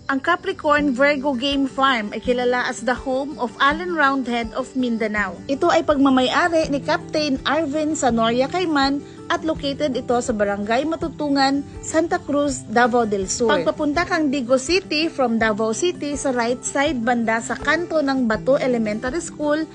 Ang Capricorn Virgo Game Farm ay kilala as the home of Allen Roundhead of Mindanao. Ito ay pagmamayari ni Captain Arvin Sanoria Cayman at located ito sa Barangay Matutungan, Santa Cruz, Davao del Sur. Pagpapunta kang Digo City from Davao City sa right side banda sa kanto ng Bato Elementary School,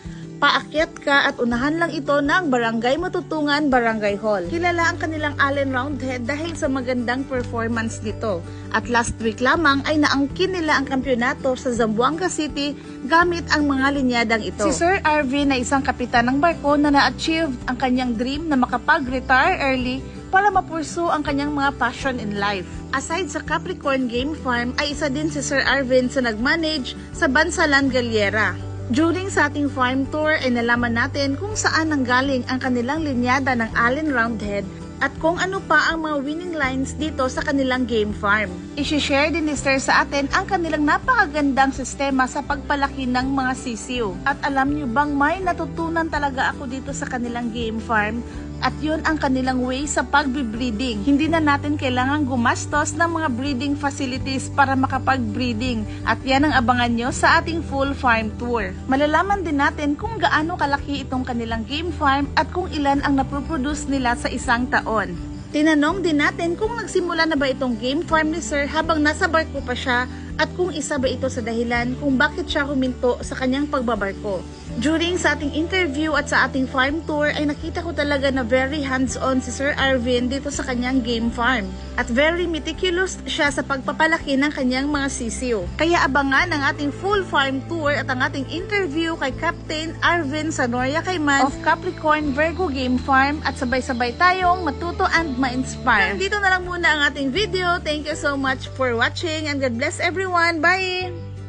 paakyat ka at unahan lang ito ng Barangay Matutungan, Barangay Hall. Kilala ang kanilang Allen Roundhead dahil sa magandang performance nito. At last week lamang ay naangkin nila ang kampyonato sa Zamboanga City gamit ang mga linyadang ito. Si Sir Arvin ay isang kapitan ng barko na na-achieve ang kanyang dream na makapag-retire early para mapursu ang kanyang mga passion in life. Aside sa Capricorn Game Farm ay isa din si Sir Arvin sa nag-manage sa Bansalan Galliera. During sa ating farm tour ay nalaman natin kung saan nanggaling ang kanilang linyada ng Allen Roundhead at kung ano pa ang mga winning lines dito sa kanilang game farm. I-share din ni Sir sa atin ang kanilang napakagandang sistema sa pagpalaki ng mga sisiw. At alam nyo bang may natutunan talaga ako dito sa kanilang game farm? At yun ang kanilang way sa pagbe-breeding. Hindi na natin kailangan gumastos ng mga breeding facilities para makapag-breeding. At yan ang abangan nyo sa ating full farm tour. Malalaman din natin kung gaano kalaki itong kanilang game farm at kung ilan ang napoproduce nila sa isang taon. Tinanong din natin kung nagsimula na ba itong game farm ni Sir habang nasa barko pa siya at kung isa ba ito sa dahilan kung bakit siya huminto sa kanyang pagbabarko. During sa ating interview at sa ating farm tour ay nakita ko talaga na very hands-on si Sir Arvin dito sa kanyang game farm. At very meticulous siya sa pagpapalaki ng kanyang mga sisiw. Kaya abangan ang ating full farm tour at ang ating interview kay Captain Arvin Sanoria Cayman of Capricorn Virgo Game Farm at sabay-sabay tayong matuto and ma-inspire. Dito na lang muna ang ating video. Thank you so much for watching and God bless everyone. Bye!